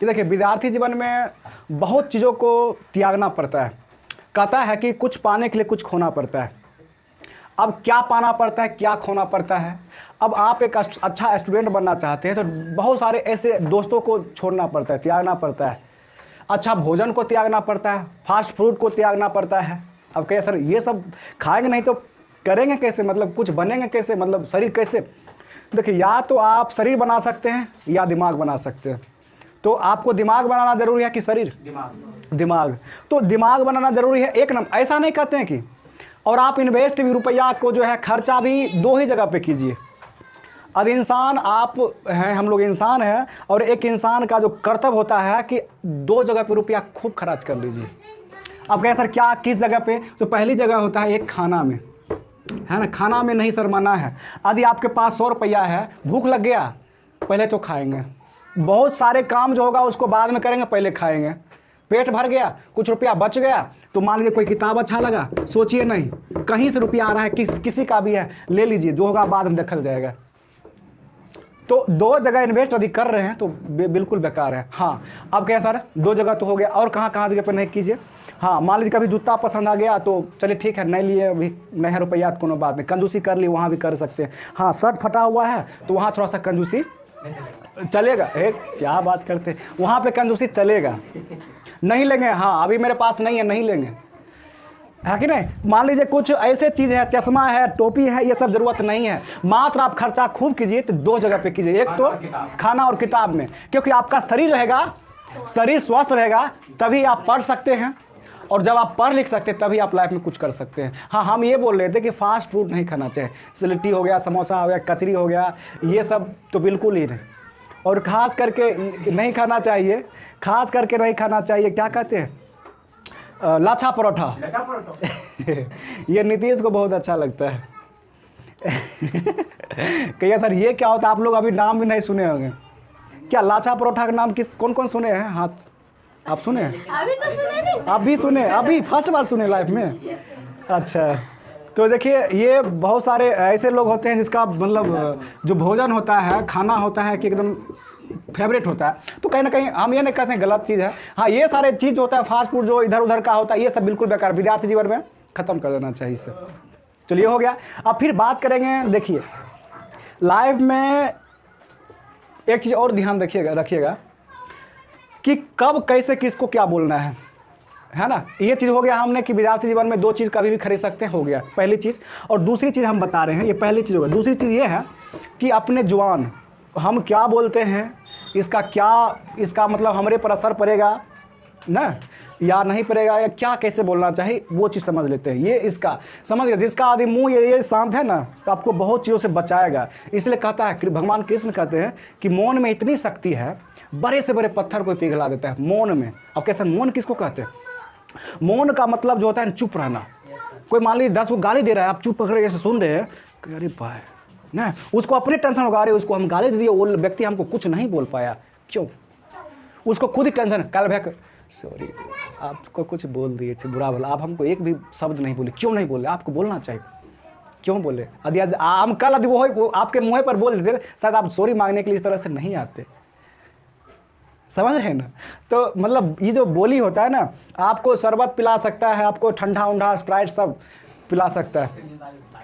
कि देखिए विद्यार्थी जीवन में बहुत चीज़ों को त्यागना पड़ता है। कहता है कि कुछ पाने के लिए कुछ खोना पड़ता है। अब क्या पाना पड़ता है, क्या खोना पड़ता है। अब आप एक अच्छा स्टूडेंट बनना चाहते हैं तो बहुत सारे ऐसे दोस्तों को छोड़ना पड़ता है, त्यागना पड़ता है। अच्छा भोजन को त्यागना पड़ता है, फास्ट फूड को त्यागना पड़ता है। अब कहे सर ये सब खाएंगे नहीं तो करेंगे कैसे, मतलब कुछ बनेंगे कैसे, मतलब शरीर कैसे। देखिए या तो आप शरीर बना सकते हैं या दिमाग बना सकते हैं। तो आपको दिमाग बनाना ज़रूरी है कि शरीर? दिमाग। तो दिमाग बनाना ज़रूरी है एक नंबर। ऐसा नहीं कहते हैं कि और आप इन्वेस्ट भी रुपया को जो है खर्चा भी दो ही जगह पे कीजिए। अब इंसान आप हैं, हम लोग इंसान हैं, और एक इंसान का जो कर्तव्य होता है कि दो जगह पे रुपया खूब खर्च कर लीजिए। अब कहें सर क्या किस जगह पे? तो पहली जगह होता है एक खाना में, है ना। खाना में नहीं शर्माना है। यदि आपके पास 100 रुपया है, भूख लग गया, पहले तो खाएंगे। बहुत सारे काम जो होगा उसको बाद में करेंगे, पहले खाएंगे। पेट भर गया, कुछ रुपया बच गया तो मान लीजिए कोई किताब अच्छा लगा, सोचिए नहीं, कहीं से रुपया आ रहा है, किसी का भी है, ले लीजिए, जो होगा बाद में देखा जाएगा। तो दो जगह इन्वेस्ट यदि कर रहे हैं तो बिल्कुल बेकार है। हाँ अब क्या सर दो जगह तो हो गया, और कहाँ जगह पर नहीं कीजिए। हाँ मान लीजिए कभी जूता पसंद आ गया तो चलिए ठीक है, नहीं लिए अभी, नहीं है रुपया तो कोनो बात नहीं, कंजूसी कर ली, वहाँ भी कर सकते हैं। हाँ शर्ट फटा हुआ है तो वहाँ थोड़ा सा कंजूसी चलेगा। क्या बात करते हैं, वहाँ पे कंजूसी चलेगा, नहीं लेंगे। हाँ अभी मेरे पास नहीं है, नहीं लेंगे, है कि नहीं। मान लीजिए कुछ ऐसे चीज़ है, चश्मा है, टोपी है, ये सब ज़रूरत नहीं है। मात्र आप खर्चा खूब कीजिए तो दो जगह पे कीजिए, एक तो खाना और किताब में, क्योंकि आपका शरीर रहेगा, शरीर स्वस्थ रहेगा तभी आप पढ़ सकते हैं, और जब आप पढ़ लिख सकते हैं तभी आप लाइफ में कुछ कर सकते हैं। हाँ हम ये बोल रहे थे कि फास्ट फूड नहीं खाना चाहिए, लिट्टी हो गया, समोसा हो गया, कचरी हो गया, ये सब तो बिल्कुल ही नहीं, और ख़ास करके नहीं खाना चाहिए, ख़ास करके नहीं खाना चाहिए। क्या कहते हैं, लाछा परोठा। ये नीतीश को बहुत अच्छा लगता है। कहिए सर ये क्या होता है, आप लोग अभी नाम भी नहीं सुने होंगे क्या? लाछा परोठा का नाम कौन कौन सुने हैं? हाथ आप सुने? अभी तो सुने नहीं। अभी सुने, अभी फर्स्ट बार सुने लाइफ में? अच्छा तो देखिए ये बहुत सारे ऐसे लोग होते हैं जिसका मतलब जो भोजन होता है, खाना होता है कि एकदम फेवरेट होता है। तो कहीं ना कहीं हम ये नहीं कहते हैं गलत चीज़ है। हाँ ये सारे चीज़ होता है, फास्ट फूड जो इधर उधर का होता है, ये सब बिल्कुल बेकार, विद्यार्थी जीवन में ख़त्म कर देना चाहिए इससे। चलिए हो गया। अब फिर बात करेंगे, देखिए लाइफ में एक चीज़ और ध्यान रखिएगा कि कब कैसे किसको क्या बोलना है ना। ये चीज़ हो गया हमने कि विद्यार्थी जीवन में दो चीज़ कभी भी खरीद सकते हैं, हो गया पहली चीज़। और दूसरी चीज़ हम बता रहे हैं, ये पहली चीज़ होगा। दूसरी चीज़ ये है कि अपने जुबान हम क्या बोलते हैं, इसका मतलब हमारे पर असर पड़ेगा ना या नहीं पड़ेगा, या क्या कैसे बोलना चाहिए वो चीज़ समझ लेते हैं। ये इसका समझ गया, जिसका आदि मुँह ये शांत है ना तो आपको बहुत चीज़ों से बचाएगा। इसलिए कहता है भगवान कृष्ण कहते हैं कि मौन में इतनी शक्ति है, बड़े से बड़े पत्थर को पिघला देता है मौन में। अब कैसे मौन किसको कहते हैं? मौन का मतलब जो होता है चुप रहना। कोई मान लीजिए 10 को गाली दे रहा है, आप चुप पकड़ ऐसे सुन रहे हैं, अरे भाई ना, उसको अपने टेंशन होगा, अरे उसको हम गाली दे दिए, वो व्यक्ति हमको कुछ नहीं बोल पाया, क्यों? उसको खुद ही टेंशन, कल भैया सॉरी आपको कुछ बोल दिए थे बुरा भला, आप हमको एक भी शब्द नहीं बोले, क्यों नहीं बोले? आपको बोलना चाहिए, क्यों बोले? यदि आज हम कल यदि वो आपके मुँह पर बोल देते शायद आप सॉरी मांगने के लिए इस तरह से नहीं आते, समझ रहे हैं ना। तो मतलब ये जो बोली होता है ना, आपको शरबत पिला सकता है, आपको ठंडा उंडा स्प्राइट सब पिला सकता है।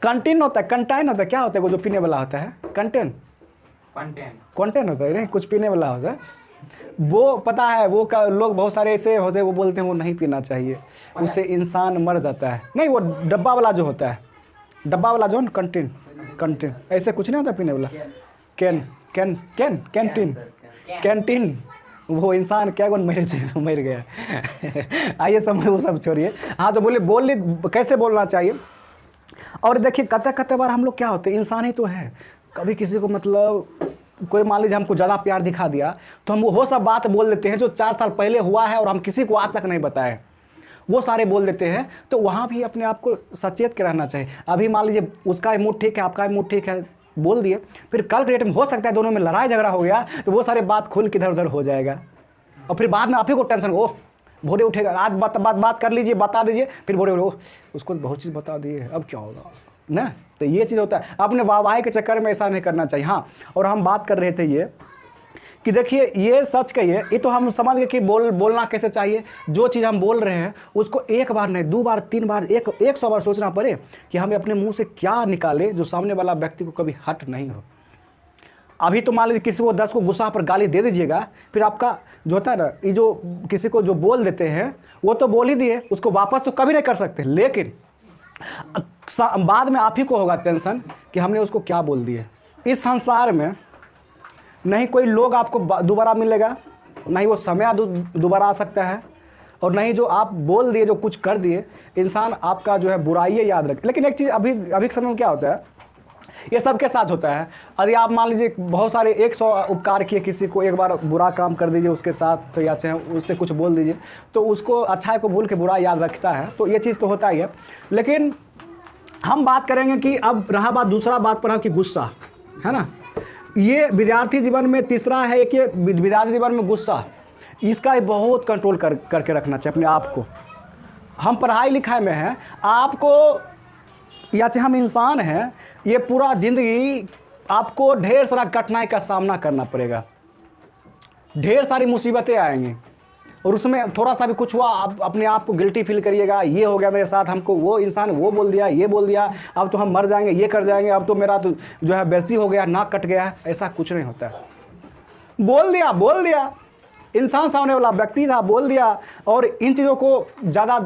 कंटेन होता है, कंटेन होता है, क्या होता है वो जो पीने वाला होता है? कंटेन होता है, नहीं कुछ पीने वाला होता है, वो पता है वो लोग बहुत सारे ऐसे होते हैं वो बोलते हैं वो नहीं पीना चाहिए, उससे इंसान मर जाता है। नहीं वो डब्बा वाला जो होता है, डब्बा वाला जो है कंटेन ऐसे कुछ नहीं होता पीने वाला, कैंटीन वो इंसान क्या मर गया। आइए समय वो सब छोड़िए। हाँ तो बोलिए कैसे बोलना चाहिए। और देखिए कते बार हम लोग क्या होते हैं, इंसान ही तो है, कभी किसी को मतलब कोई मान लीजिए हमको ज़्यादा प्यार दिखा दिया तो हम वो सब बात बोल देते हैं जो 4 साल पहले हुआ है और हम किसी को आज तक नहीं बताए, वो सारे बोल देते हैं। तो वहाँ भी अपने आप को सचेत के रहना चाहिए। अभी मान लीजिए उसका मूड ठीक है, आपका मूड ठीक है, बोल दिए, फिर कल के डेट में हो सकता है दोनों में लड़ाई झगड़ा हो गया तो वो सारे बात खुल के इधर उधर हो जाएगा, और फिर बाद में आप ही को टेंशन, ओह भोरे उठेगा, आज बात कर लीजिए, बता दीजिए, फिर भोरे ओह उसको बहुत चीज़ बता दिए, अब क्या होगा ना। तो ये चीज़ होता है, अपने वाहवाही के चक्कर में ऐसा नहीं करना चाहिए। हाँ और हम बात कर रहे थे ये कि देखिए ये सच कहिए, ये तो हम समझ गए कि बोलना कैसे चाहिए। जो चीज़ हम बोल रहे हैं उसको एक बार नहीं, 2 बार 3 बार 100 बार सोचना पड़े कि हमें अपने मुंह से क्या निकाले जो सामने वाला व्यक्ति को कभी हर्ट नहीं हो। अभी तो मान लीजिए किसी को 10 को गुस्सा पर गाली दे दीजिएगा, फिर आपका जो होता है ना, ये जो किसी को जो बोल देते हैं वो तो बोल ही दिए, उसको वापस तो कभी नहीं कर सकते, लेकिन बाद में आप ही को होगा टेंशन कि हमने उसको क्या बोल दिए। इस संसार में नहीं कोई लोग आपको दोबारा मिलेगा, नहीं वो समय दोबारा आ सकता है, और नहीं जो आप बोल दिए, जो कुछ कर दिए, इंसान आपका जो है बुराई याद रखे। लेकिन एक चीज़ अभी के समय में क्या होता है, ये सबके साथ होता है। अरे आप मान लीजिए बहुत सारे 100 उपकार किए, किसी को एक बार बुरा काम कर दीजिए उसके साथ, तो या चाहे उससे कुछ बोल दीजिए, तो उसको अच्छाई को भूल के बुरा याद रखता है। तो ये चीज़ तो होता ही है। लेकिन हम बात करेंगे कि अब रहा बात दूसरा बात पर कि गुस्सा है ना, ये विद्यार्थी जीवन में तीसरा है कि विद्यार्थी जीवन में गुस्सा, इसका बहुत कंट्रोल करके रखना चाहिए अपने आप को। हम पढ़ाई लिखाई में हैं, आपको या चाहे हम इंसान हैं, ये पूरा ज़िंदगी आपको ढेर सारा कठिनाई का सामना करना पड़ेगा, ढेर सारी मुसीबतें आएंगी, और उसमें थोड़ा सा भी कुछ हुआ आप अपने आप को गिल्टी फील करिएगा, ये हो गया मेरे साथ, हमको वो इंसान वो बोल दिया, ये बोल दिया, अब तो हम मर जाएंगे, ये कर जाएंगे, अब तो मेरा तो जो है बेइज्जती हो गया, नाक कट गया। ऐसा कुछ नहीं होता है। बोल दिया, इंसान सामने वाला व्यक्ति था, बोल दिया। और इन चीज़ों को ज़्यादा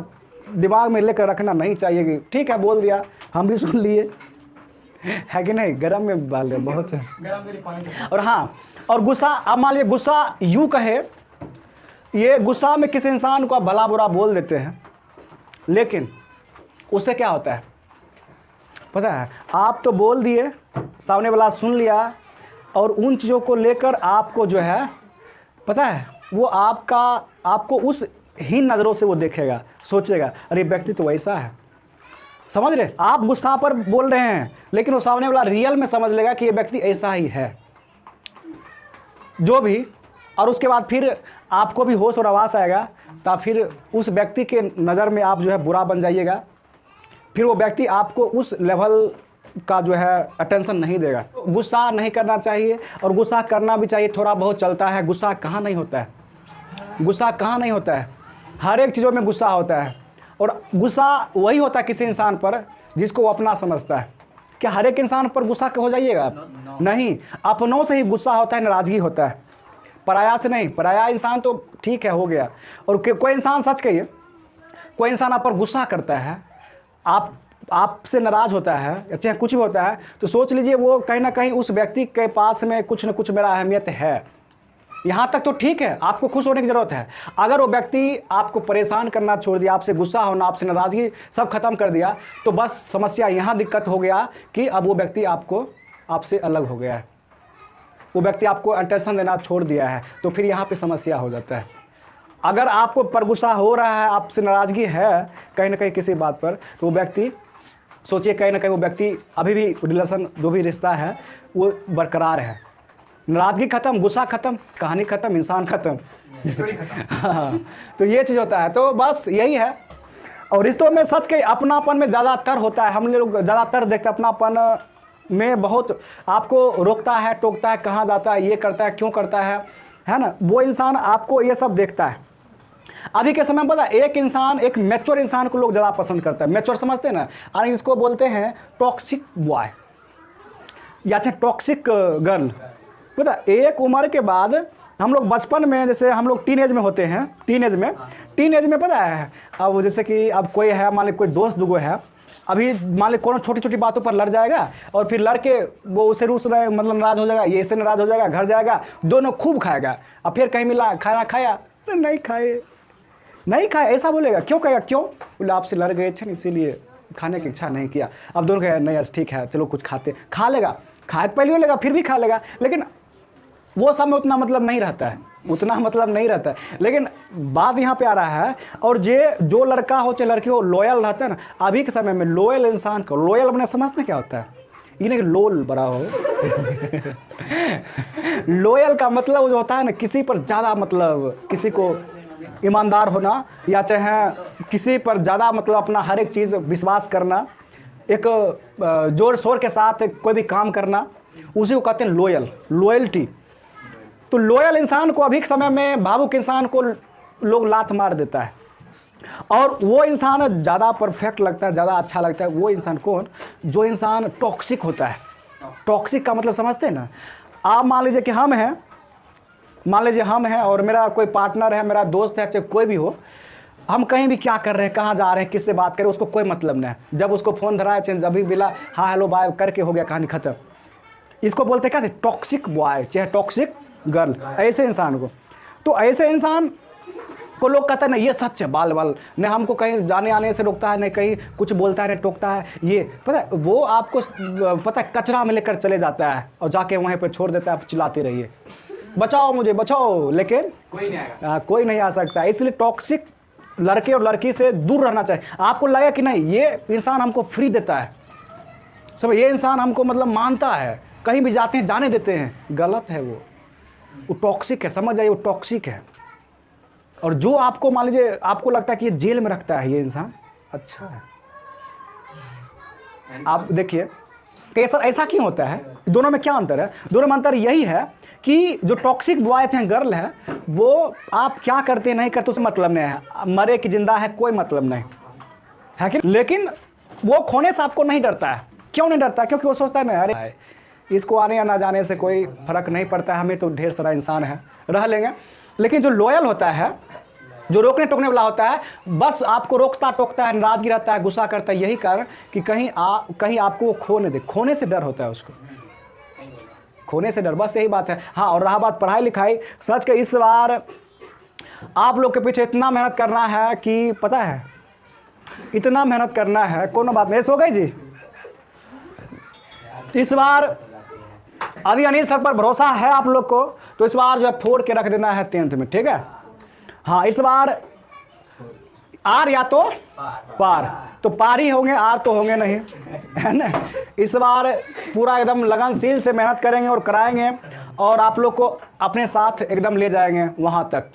दिमाग में लेकर रखना नहीं चाहिए कि ठीक है बोल दिया, हम भी सुन लिए, है कि नहीं। गरम में बाल रहे बहुत है। और हाँ, और गुस्सा, अब मान लीजिए गुस्सा यूँ कहे, ये गुस्सा में किसी इंसान को आप भला बुरा बोल देते हैं, लेकिन उससे क्या होता है पता है, आप तो बोल दिए, सामने वाला सुन लिया, और उन चीज़ों को लेकर आपको जो है पता है वो आपको उस हीन नज़रों से वो देखेगा, सोचेगा अरे व्यक्ति तो वैसा है। समझ रहे, आप गुस्सा पर बोल रहे हैं, लेकिन वो सामने वाला रियल में समझ लेगा कि ये व्यक्ति ऐसा ही है जो भी। और उसके बाद फिर आपको भी होश और आवास आएगा, तो फिर उस व्यक्ति के नज़र में आप जो है बुरा बन जाइएगा, फिर वो व्यक्ति आपको उस लेवल का जो है अटेंशन नहीं देगा। गुस्सा नहीं करना चाहिए, और गुस्सा करना भी चाहिए, थोड़ा बहुत चलता है। गुस्सा कहाँ नहीं होता है, गुस्सा कहाँ नहीं होता है, हर एक चीज़ों में गुस्सा होता है। और गुस्सा वही होता है किसी इंसान पर जिसको वो अपना समझता है। क्या हर एक इंसान पर गुस्सा हो जाइएगा आप? नहीं, अपनों से ही गुस्सा होता है, नाराज़गी होता है, पराया से नहीं। पराया इंसान तो ठीक है, हो गया। और कोई इंसान, सच कहिए, कोई इंसान आप पर गुस्सा करता है, आपसे नाराज़ होता है, चाहे कुछ भी होता है, तो सोच लीजिए वो कहीं ना कहीं उस व्यक्ति के पास में कुछ न कुछ मेरा अहमियत है। यहाँ तक तो ठीक है, आपको खुश होने की ज़रूरत है। अगर वो व्यक्ति आपको परेशान करना छोड़ दिया, आपसे गुस्सा होना, आपसे नाराज़गी सब खत्म कर दिया, तो बस समस्या यहाँ दिक्कत हो गया कि अब वो व्यक्ति आपसे अलग हो गया है, वो व्यक्ति आपको अटेंशन देना छोड़ दिया है, तो फिर यहाँ पे समस्या हो जाता है। अगर आपको पर गुस्सा हो रहा है, आपसे नाराज़गी है कहीं ना कहीं किसी बात पर, तो वो व्यक्ति सोचिए कहीं ना कहीं वो व्यक्ति अभी भी रिलेशन, जो भी रिश्ता है वो बरकरार है। नाराज़गी खत्म, गुस्सा खत्म, कहानी खत्म, इंसान खत्म। हाँ, तो ये चीज़ होता है। तो बस यही है। और रिश्तों में सच के अपनापन में ज़्यादातर होता है, हम लोग ज़्यादातर देखते हैं अपनापन में बहुत आपको रोकता है, टोकता है, कहाँ जाता है, ये करता है, क्यों करता है ना। वो इंसान आपको ये सब देखता है। अभी के समय में पता है, एक इंसान, एक मैच्योर इंसान को लोग ज़्यादा पसंद करता है। मैच्योर समझते हैं ना, और इसको बोलते हैं टॉक्सिक बॉय या चाहे टॉक्सिक गर्ल। पता एक उम्र के बाद हम लोग बचपन में, जैसे हम लोग टीनेज में होते हैं, टीनेज में पता है, अब जैसे कि अब कोई है, मान ली कोई दोस्त दुगो है, अभी मान ली कौन छोटी छोटी बातों पर लड़ जाएगा, और फिर लड़के वो उसे रूस रहे, मतलब नाराज़ हो जाएगा, ये इससे नाराज़ हो जाएगा, घर जाएगा, दोनों खूब खाएगा। अब फिर कहीं मिला, खाना खाया, नहीं खाए, ऐसा बोलेगा। क्यों कहेगा? क्यों बोले आपसे लड़ गए थे इसीलिए खाने की इच्छा नहीं किया। अब दोनों कहेगा नहीं ठीक है चलो कुछ खाते, खा लेगा, खाए पहले हो लेगा, फिर भी खा लेगा, लेकिन वो सब में उतना मतलब नहीं रहता है, लेकिन बात यहाँ पे आ रहा है। और जो लड़का हो चाहे लड़की हो, लॉयल रहता है ना। अभी के समय में लॉयल इंसान को, लॉयल अपने समझते क्या होता है, ये नहीं कि लोल बड़ा हो। लॉयल का मतलब जो होता है ना, किसी पर ज़्यादा, मतलब किसी को ईमानदार होना, या चाहे किसी पर ज़्यादा मतलब अपना हर एक चीज़ विश्वास करना, एक जोर शोर के साथ कोई भी काम करना, उसी को कहते हैं लॉयल्टी। तो तो लॉयल इंसान को अभी के समय में भावुक इंसान को लोग लात मार देता है, और वो इंसान ज़्यादा परफेक्ट लगता है, ज़्यादा अच्छा लगता है वो इंसान कौन, जो इंसान टॉक्सिक होता है। टॉक्सिक का मतलब समझते हैं ना, आप मान लीजिए कि हम हैं और मेरा कोई पार्टनर है, मेरा दोस्त है, चाहे कोई भी हो, हम कहीं भी क्या कर रहे हैं, कहाँ जा रहे हैं, किससे बात करें, उसको कोई मतलब नहीं है। जब उसको फ़ोन धरा है, चाहे जब भी मिला, हाँ हेलो बाय करके हो गया, कहानी खत्म। इसको बोलते क्या थे, टॉक्सिक बॉय चाहे टॉक्सिक गर्ल, ऐसे इंसान को। तो ऐसे इंसान को लोग कहते हैं ना ये सच है, बाल न हमको कहीं जाने आने से रोकता है, नहीं कहीं कुछ बोलता है, नहीं टोकता है। ये पता है, वो आपको पता है कचरा में लेकर चले जाता है और जाके वहीं पर छोड़ देता है, आप चिल्लाते रहिए बचाओ मुझे बचाओ, लेकिन कोई नहीं आ सकता। इसलिए टॉक्सिक लड़के और लड़की से दूर रहना चाहिए। आपको लगे कि नहीं ये इंसान हमको फ्री देता है, सब ये इंसान हमको मतलब मानता है, कहीं भी जाते हैं जाने देते हैं, गलत है वो टॉक्सिक है, समझ जाइए वो टॉक्सिक है। और जो आपको मान लीजिए आपको लगता है कि ये जेल में रखता है ये इंसान, अच्छा है। आप देखिए कि ऐसा क्यों होता है, दोनों में क्या अंतर है? दोनों में अंतर यही है कि जो टॉक्सिक बॉय चाहे गर्ल है, वो आप क्या करते नहीं करते उससे मतलब नहीं है, मरे कि जिंदा है कोई मतलब नहीं है कि, लेकिन वो खोने से आपको नहीं डरता है। क्यों नहीं डरता? क्योंकि वो सोचता है ना अरे इसको आने या ना जाने से कोई फर्क नहीं पड़ता है, हमें तो ढेर सारा इंसान है, रह लेंगे। लेकिन जो लॉयल होता है, जो रोकने टोकने वाला होता है, बस आपको रोकता टोकता है, नाराजगी रहता है, गुस्सा करता है, यही कारण कि कहीं आपको खो नहीं दे, खोने से डर होता है उसको, खोने से डर, बस यही बात है। हाँ, और रहा बात पढ़ाई लिखाई, सच के इस बार आप लोग के पीछे इतना मेहनत करना है कि पता है, इतना मेहनत करना है, कोनो बात नहीं। सो गई जी, इस बार यदि अनिल सर पर भरोसा है आप लोग को तो इस बार जो है फोड़ के रख देना है 10th में, ठीक है। हाँ, इस बार आर या तो पार, तो पार ही होंगे, आर तो होंगे नहीं, है ना। इस बार पूरा एकदम लगनशील से मेहनत करेंगे और कराएंगे, और आप लोग को अपने साथ एकदम ले जाएंगे वहाँ तक।